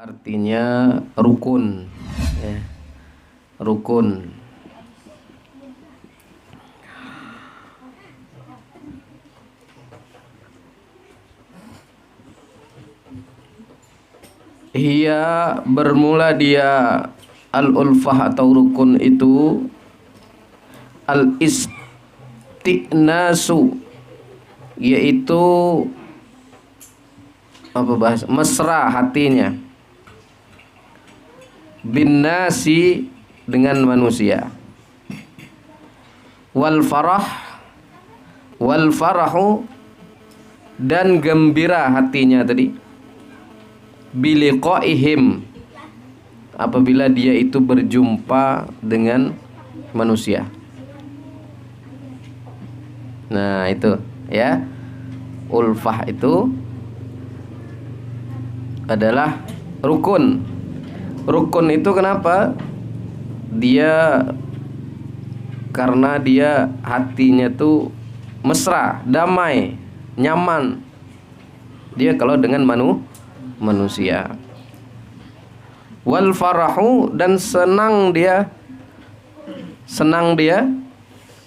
Artinya rukun, ya. Rukun. Ia bermula dia al-ulfah atau rukun itu al-istinasu, yaitu apa bahasa mesra hatinya, bin nasi, dengan manusia, wal farahu, dan gembira hatinya tadi, biliqaihim, apabila dia itu berjumpa dengan manusia. Nah, itu ya, ulfah itu adalah rukun. Rukun itu kenapa? Dia karena dia hatinya tuh mesra, damai, nyaman. Dia kalau dengan manusia. Wal farahu, dan senang dia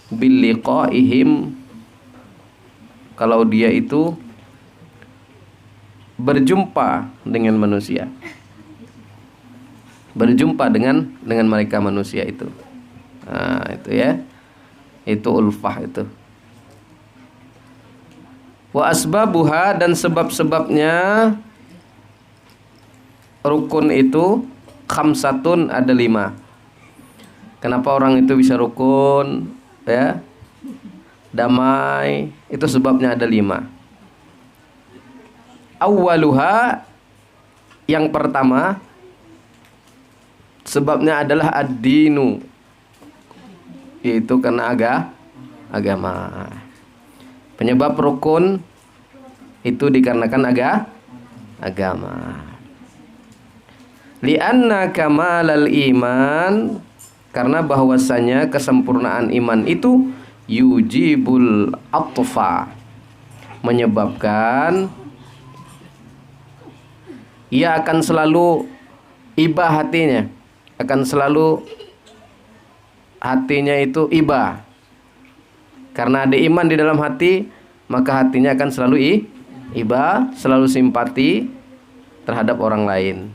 bil liqaihim, kalau dia itu berjumpa dengan manusia, berjumpa dengan mereka manusia itu. Nah, itu ya, itu ulfah itu. Wa asbabuha, dan sebab-sebabnya rukun itu khamsatun, ada 5. Kenapa orang itu bisa rukun, ya, damai, itu sebabnya ada 5. Awwaluha, yang pertama sebabnya adalah ad-dinu, yaitu karena agama. Penyebab rukun itu dikarenakan agama. Li'anna kamalal iman, karena bahwasanya kesempurnaan iman itu yujibul atfa, menyebabkan ia akan selalu iba hatinya, akan selalu hatinya itu iba. Karena ada iman di dalam hati, maka hatinya akan selalu iba, selalu simpati terhadap orang lain.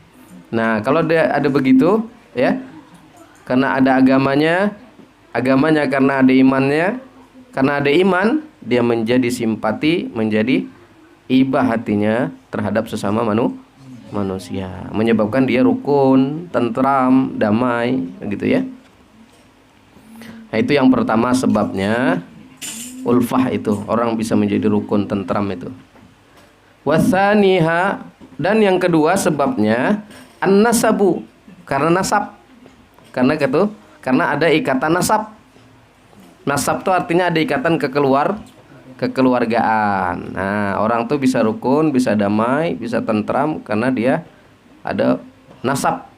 Nah, kalau dia ada begitu, ya, karena ada agamanya karena ada imannya, karena ada iman, dia menjadi simpati, menjadi iba hatinya terhadap sesama manusia, menyebabkan dia rukun, tentram, damai, gitu ya. Nah, itu yang pertama sebabnya, ulfah itu, orang bisa menjadi rukun, tentram itu. Wasaniha, dan yang kedua sebabnya an-nasabu, karena nasab. Karena ada ikatan nasab. Nasab itu artinya ada ikatan kekeluargaan. Nah, orang tuh bisa rukun, bisa damai, bisa tentram karena dia ada nasab.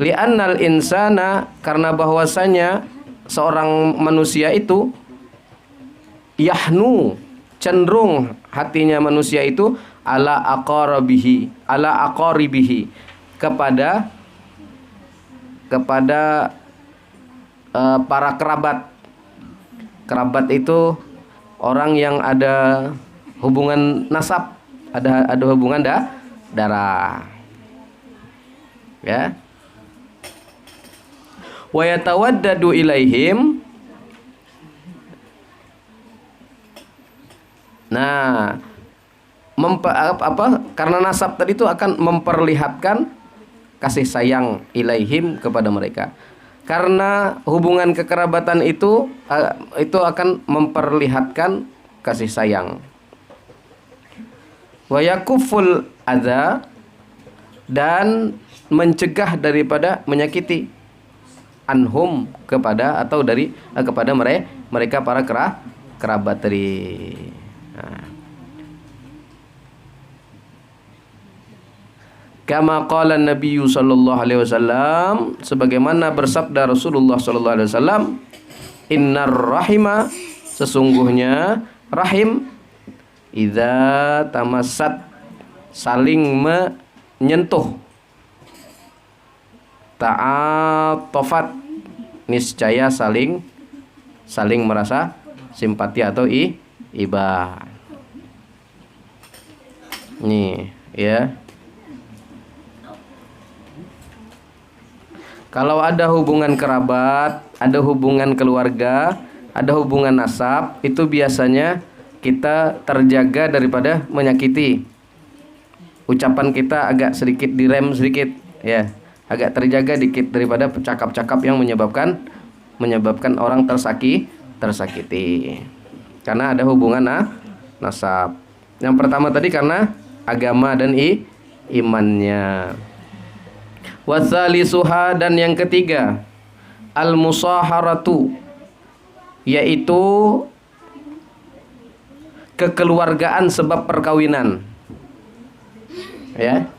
Li'annal insana, karena bahwasanya seorang manusia itu yahnu, cenderung hatinya manusia itu ala aqaribihi, kepada para kerabat. Kerabat itu orang yang ada hubungan nasab, ada hubungan darah. Ya. Wa yatawaddadu ilaihim. Nah, karena nasab tadi itu akan memperlihatkan kasih sayang ilaihim, kepada mereka. Karena hubungan kekerabatan itu akan memperlihatkan kasih sayang. Wa yakuful adza, dan mencegah daripada menyakiti, anhum, kepada mereka para kerabat tadi. Nah. Kama qala Nabi sallallahu alaihi wasallam, sebagaimana bersabda Rasulullah sallallahu alaihi wasallam, innar rahima, sesungguhnya rahim, idza tamassat, saling menyentuh, ta'atofat, niscaya saling merasa simpati atau iba. Nih, ya. Kalau ada hubungan kerabat, ada hubungan keluarga, ada hubungan nasab, itu biasanya kita terjaga daripada menyakiti. Ucapan kita agak sedikit direm sedikit, ya. Agak terjaga dikit daripada cakap-cakap yang menyebabkan orang tersakiti. Karena ada hubungan nasab. Yang pertama tadi karena agama dan imannya. Wasalisuha, dan yang ketiga al-musaharatu, yaitu kekeluargaan sebab perkawinan. Ya.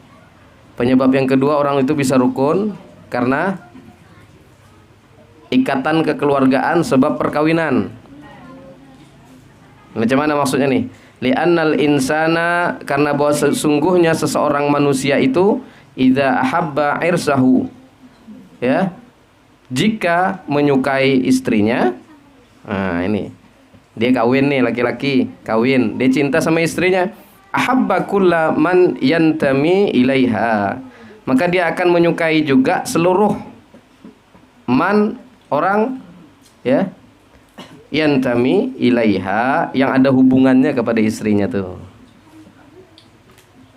Penyebab yang kedua, orang itu bisa rukun karena ikatan kekeluargaan sebab perkawinan. Macam mana maksudnya nih? Li'annal insana, karena bahwa sesungguhnya seseorang manusia itu idza ahabba irsahu, ya, jika menyukai istrinya. Nah, ini dia kawin nih, laki-laki kawin, dia cinta sama istrinya. Ahabba kulla man yantami ilaiha, maka dia akan menyukai juga seluruh man, orang, ya, yantami ilaiha, yang ada hubungannya kepada istrinya tuh.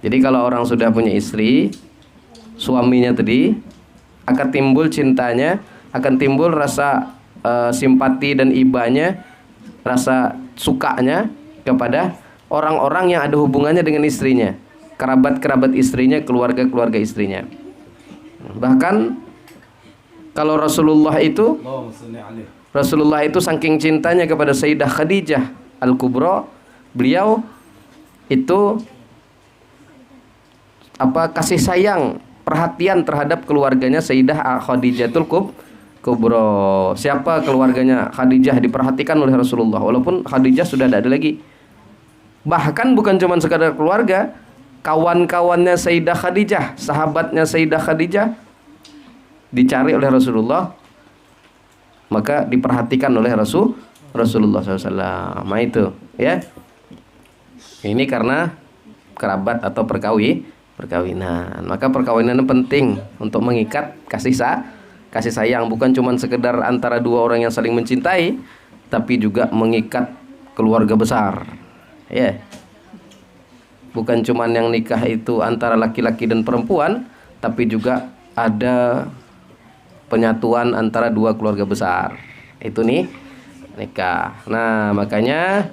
Jadi kalau orang sudah punya istri, suaminya tadi, akan timbul cintanya, akan timbul rasa simpati dan ibanya, rasa sukanya kepada orang-orang yang ada hubungannya dengan istrinya, kerabat-kerabat istrinya, keluarga-keluarga istrinya. Bahkan kalau Rasulullah itu saking cintanya kepada Sayyidah Khadijah Al-Kubra, beliau itu kasih sayang, perhatian terhadap keluarganya Sayyidah Khadijatul Kubra. Siapa keluarganya Khadijah diperhatikan oleh Rasulullah, walaupun Khadijah sudah tidak ada lagi. Bahkan bukan cuma sekadar keluarga, kawan-kawannya Sayyidah Khadijah, sahabatnya Sayyidah Khadijah dicari oleh Rasulullah, maka diperhatikan oleh Rasulullah SAW. Nah itu, ya. Ini karena kerabat atau perkawinan. Maka perkawinan penting untuk mengikat kasih sayang, bukan cuma sekedar antara dua orang yang saling mencintai, tapi juga mengikat keluarga besar. Ya. Bukan cuma yang nikah itu antara laki-laki dan perempuan, tapi juga ada penyatuan antara dua keluarga besar. Itu nih nikah. Nah, makanya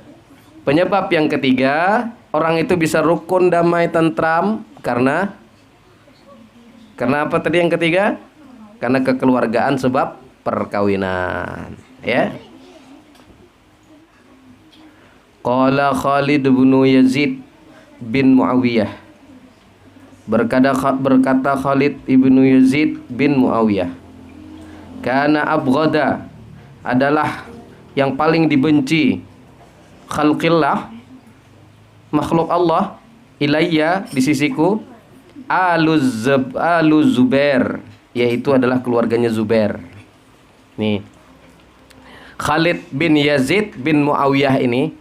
penyebab yang ketiga, orang itu bisa rukun, damai, tentram karena apa tadi yang ketiga? Karena kekeluargaan sebab perkawinan, ya. Qala Khalid bin Yazid bin Muawiyah, berkata Khalid ibnu Yazid bin Muawiyah, kana abghada, adalah yang paling dibenci, khalqillah, makhluk Allah, ilayya, di sisiku, alu Zubair, yaitu adalah keluarganya Zubair. Nih, Khalid bin Yazid bin Muawiyah ini,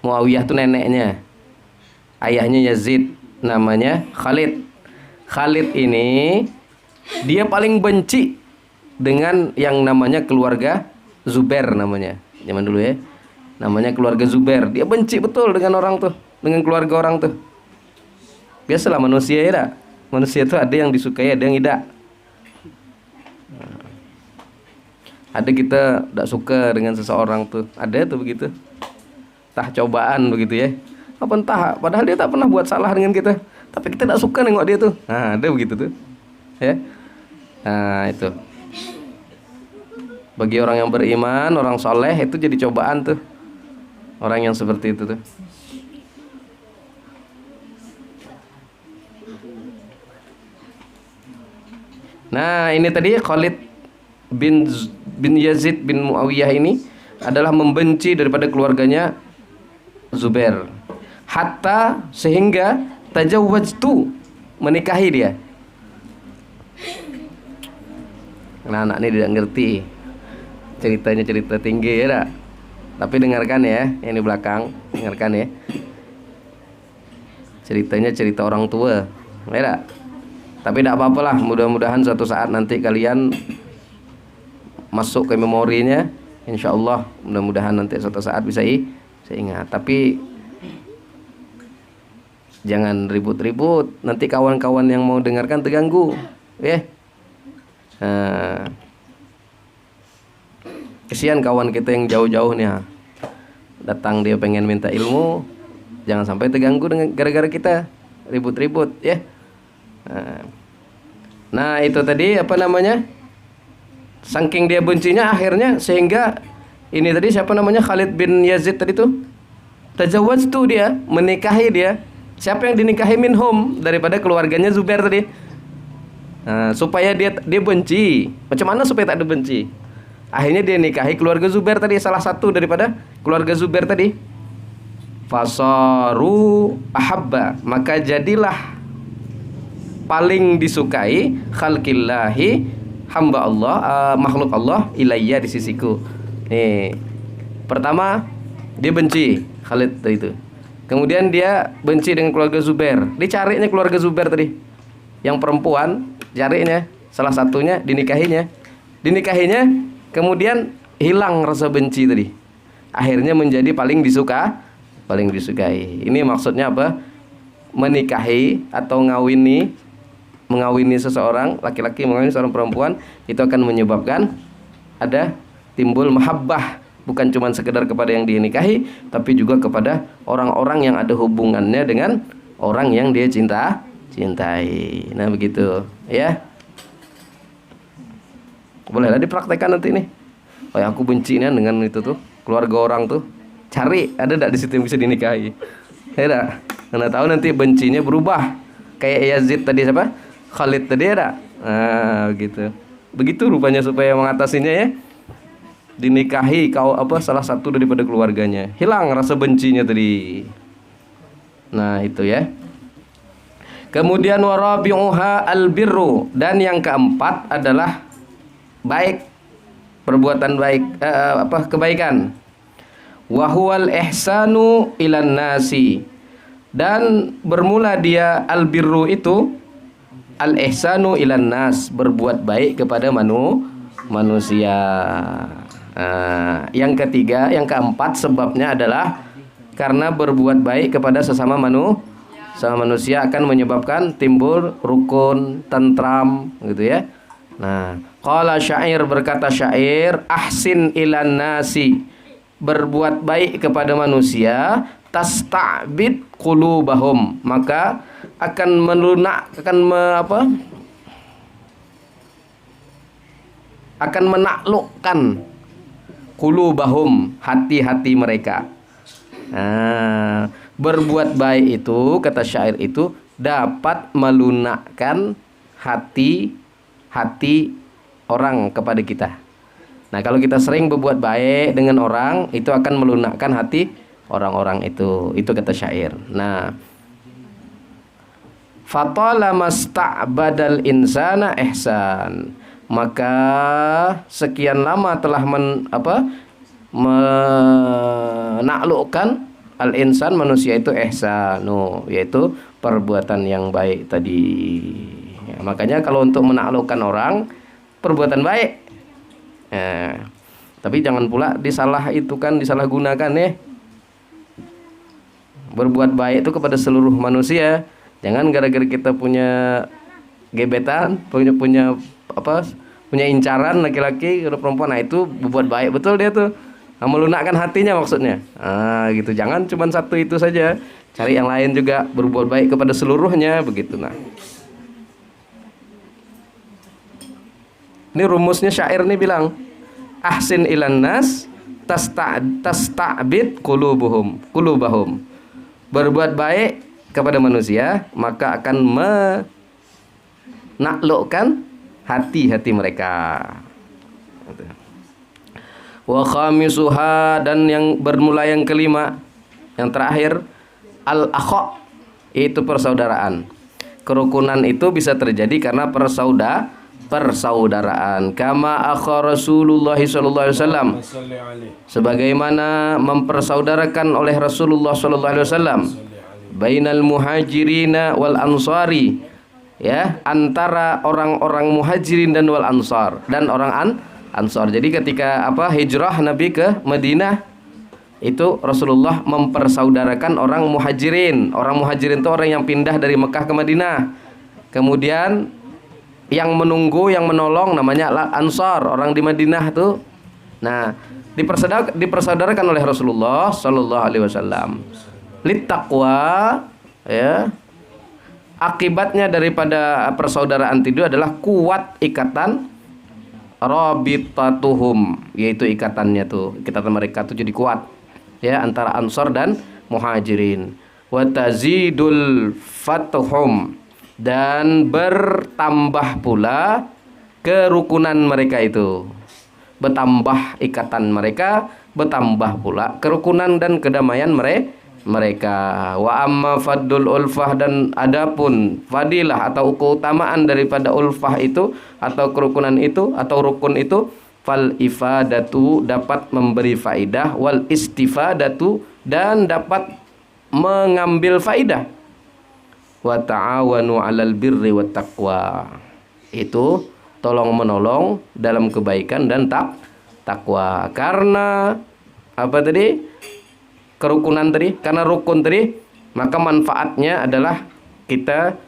Muawiyah itu neneknya, ayahnya Yazid, namanya Khalid. Khalid ini dia paling benci dengan yang namanya keluarga Zubair, namanya zaman dulu, ya, namanya keluarga Zubair. Dia benci betul dengan orang tuh, dengan keluarga orang tuh. Biasalah manusia, ya, manusia itu ada yang disukai, ada yang tidak. Ada kita tidak suka dengan seseorang tuh, ada tuh begitu. Entah cobaan begitu, ya. Apa entah, padahal dia tak pernah buat salah dengan kita, tapi kita tidak suka nengok dia tuh. Nah, ada begitu tuh, ya. Nah, itu. Bagi orang yang beriman, orang soleh, itu jadi cobaan tuh, orang yang seperti itu tuh. Nah, ini tadi Khalid bin Yazid bin Muawiyah ini adalah membenci daripada keluarganya Zubair, hatta sehingga tajawwajtu, menikahi dia. Anak-anak ini tidak ngerti ceritanya, cerita tinggi ya tak? Tapi dengarkan ya, yang di belakang, dengarkan ya. Ceritanya cerita orang tua, ya tak? Tapi tidak apa-apalah, mudah-mudahan suatu saat nanti kalian masuk ke memorinya, insya Allah mudah-mudahan nanti suatu saat bisa ingat. Tapi jangan ribut-ribut, nanti kawan-kawan yang mau dengarkan terganggu, ya. Kesian kawan kita yang jauh-jauh nih, datang dia pengen minta ilmu, jangan sampai terganggu dengan gara-gara kita ribut-ribut, ya. Nah itu tadi apa namanya, saking dia bencinya akhirnya sehingga ini tadi siapa namanya, Khalid bin Yazid tadi tuh, tajawaz tuh, dia menikahi dia. Siapa yang dinikahi? Minhum, daripada keluarganya Zubair tadi. Nah, supaya dia benci. Macam mana supaya tak ada benci? Akhirnya dia nikahi keluarga Zubair tadi, salah satu daripada keluarga Zubair tadi. Fasaru ahabba, maka jadilah paling disukai khalqillahi, hamba Allah, makhluk Allah, ilayya, di sisiku. Nih, pertama dia benci Khalid tadi itu. Kemudian dia benci dengan keluarga Zubair. Dicarinya keluarga Zubair tadi, yang perempuan, carinya, salah satunya dinikahinya. Kemudian hilang rasa benci tadi. Akhirnya menjadi paling disukai. Ini maksudnya apa? Menikahi atau mengawini seseorang, laki-laki mengawini seorang perempuan, itu akan menyebabkan ada timbul mahabbah. Bukan cuma sekedar kepada yang dinikahi, tapi juga kepada orang-orang yang ada hubungannya dengan orang yang dia cintai. Nah begitu, ya. Bolehlah dipraktekkan nanti nih. Oh ya, aku benci nih dengan itu tuh, keluarga orang tuh. Cari, ada enggak di situ yang bisa dinikahi? Ya enggak? Karena tahu nanti bencinya berubah. Kayak Yazid tadi, siapa? Khalid tadi, ada. Nah, begitu. Begitu rupanya supaya mengatasinya, ya. Dinikahi salah satu daripada keluarganya, hilang rasa bencinya tadi. Nah itu ya. Kemudian warabi'uha albirru, dan yang keempat adalah baik, perbuatan baik, kebaikan. Wahuwal ihsanu ilan nasi, dan bermula dia albirru itu, al ihsanu ilan nas, berbuat baik kepada manusia. Yang ketiga, yang keempat sebabnya adalah karena berbuat baik kepada sesama manusia akan menyebabkan timbul rukun, tentram, gitu ya. Nah, qala syair, berkata syair, ahsin ilan nasi, berbuat baik kepada manusia, tasta'bid qulubahum, maka akan akan menaklukkan qulubahum, hati-hati mereka. Nah, berbuat baik itu, kata syair itu, dapat melunakkan hati orang kepada kita. Nah, kalau kita sering berbuat baik dengan orang, itu akan melunakkan hati orang-orang itu. Itu kata syair. Nah, fatala masta'badal insana ihsan, maka sekian lama telah menaklukkan al-insan, manusia itu, ihsanu, yaitu perbuatan yang baik tadi. Ya, makanya kalau untuk menaklukkan orang, perbuatan baik. Ya, tapi jangan pula disalahgunakan ya. Berbuat baik itu kepada seluruh manusia. Jangan gara-gara kita punya gebetan, punya incaran laki-laki atau perempuan, nah itu berbuat baik betul dia tuh. Nah, melunakkan hatinya maksudnya. Gitu. Jangan cuma satu itu saja. Cari yang lain juga, berbuat baik kepada seluruhnya, begitu. Nah, ini rumusnya syair nih bilang, ahsin ilan nas tasta'bid qulubahum. Berbuat baik kepada manusia, maka akan menaklukkan hati-hati mereka. Wa khamisuha, dan yang bermula yang kelima, yang terakhir, al-akha, itu persaudaraan. Kerukunan itu bisa terjadi karena persaudaraan. Kama akha Rasulullah sallallahu alaihi wasallam, sebagaimana mempersaudarakan oleh Rasulullah sallallahu alaihi wasallam bainal muhajirina wal ansari, ya, antara orang-orang muhajirin dan wal ansar, dan orang ansar. Jadi ketika hijrah Nabi ke Madinah, itu Rasulullah mempersaudarakan orang muhajirin. Orang muhajirin itu orang yang pindah dari Mekah ke Madinah. Kemudian yang menunggu, yang menolong namanya ansar, orang di Madinah tuh. Nah, dipersaudarakan oleh Rasulullah sallallahu alaihi wasallam. Littaqwa, ya. Akibatnya daripada persaudaraan itu adalah kuat ikatan rabitatuhum, yaitu ikatannya tuh, ikatan mereka tuh jadi kuat, ya, antara ansar dan muhajirin. Wa tazidul fatuhum, dan bertambah pula kerukunan mereka itu. Bertambah ikatan mereka, bertambah pula kerukunan dan kedamaian mereka. Wa amma faddul ulfah, dan adapun fadilah atau keutamaan daripada ulfah itu atau kerukunan itu atau rukun itu, fal ifadatu, dapat memberi faidah, wal istifadatu, dan dapat mengambil faidah. Wa ta'awanu 'alal birri wat taqwa, itu tolong menolong dalam kebaikan dan takwa. Karena apa tadi? Kerukunan tadi, karena rukun tadi, maka manfaatnya adalah kita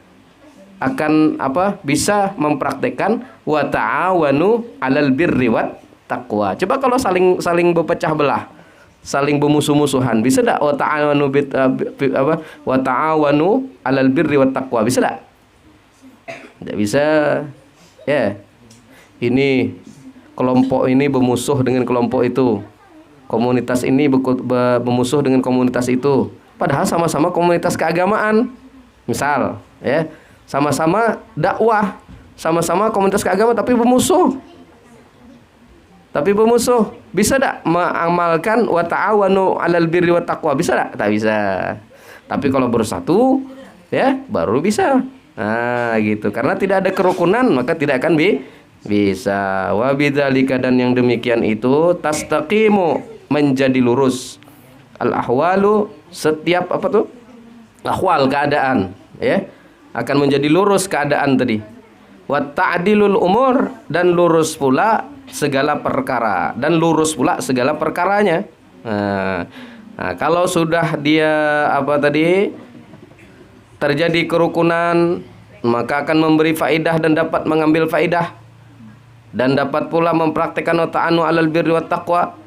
akan bisa mempraktekkan wa ta'awanu 'alal birri wat taqwa. Coba kalau saling berpecah belah, saling bermusuh-musuhan, bisa enggak wa ta'awanu 'alal birri wat taqwa? Bisa enggak? Tidak bisa. Ya. Ini kelompok ini bermusuh dengan kelompok itu. Komunitas ini bermusuh dengan komunitas itu, padahal sama-sama komunitas keagamaan. Misal, ya, sama-sama dakwah, sama-sama komunitas keagamaan tapi bermusuh. Bisa tak mengamalkan wa ta'awanu 'alal birri wat taqwa? Bisa tak? Tak bisa. Tapi kalau bersatu, ya, baru bisa. Nah, gitu. Karena tidak ada kerukunan, maka tidak akan bisa. Wa bidzalika, dan yang demikian itu tastaqimu, menjadi lurus, al ahwalu, setiap ahwal, keadaan, ya, akan menjadi lurus keadaan tadi. Wa ta'dilul umur, dan lurus pula segala perkara, dan lurus pula segala perkaranya. Nah, kalau sudah dia terjadi kerukunan, maka akan memberi faidah dan dapat mengambil faidah, dan dapat pula mempraktikkan wa ta'anu 'alal birri wat taqwa.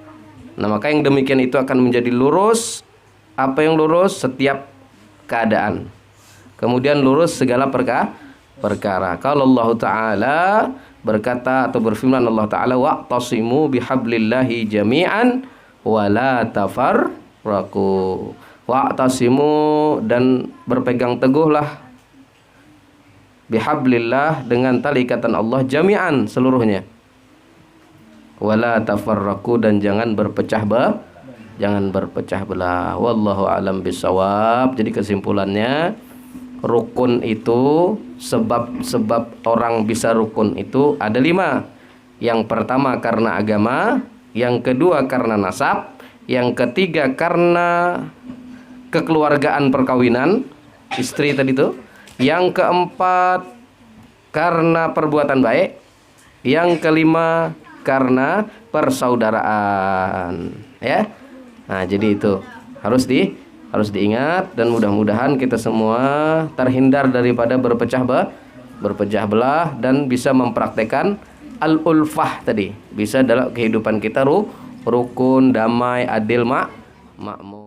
Nah, maka yang demikian itu akan menjadi lurus. Apa yang lurus? Setiap keadaan. Kemudian lurus segala perkara. Kalau Allah Ta'ala berkata atau berfirman Allah Ta'ala, wa'tasimu bihablillahi jami'an wa la tafarraqu. Wa'tasimu, dan berpegang teguhlah, bihablillah, dengan tali ikatan Allah, jami'an, seluruhnya. Wala tafarraqu, dan jangan berpecah belah. Wallahu alam bisawab. Jadi kesimpulannya, rukun itu, sebab orang bisa rukun itu ada 5. Yang pertama karena agama, yang kedua karena nasab, yang ketiga karena kekeluargaan perkawinan, istri tadi itu, yang keempat karena perbuatan baik, yang kelima karena persaudaraan, ya. Nah, jadi itu harus diingat, dan mudah-mudahan kita semua terhindar daripada berpecah belah dan bisa mempraktekkan al-ulfah tadi, bisa dalam kehidupan kita rukun, damai, adil, makmur.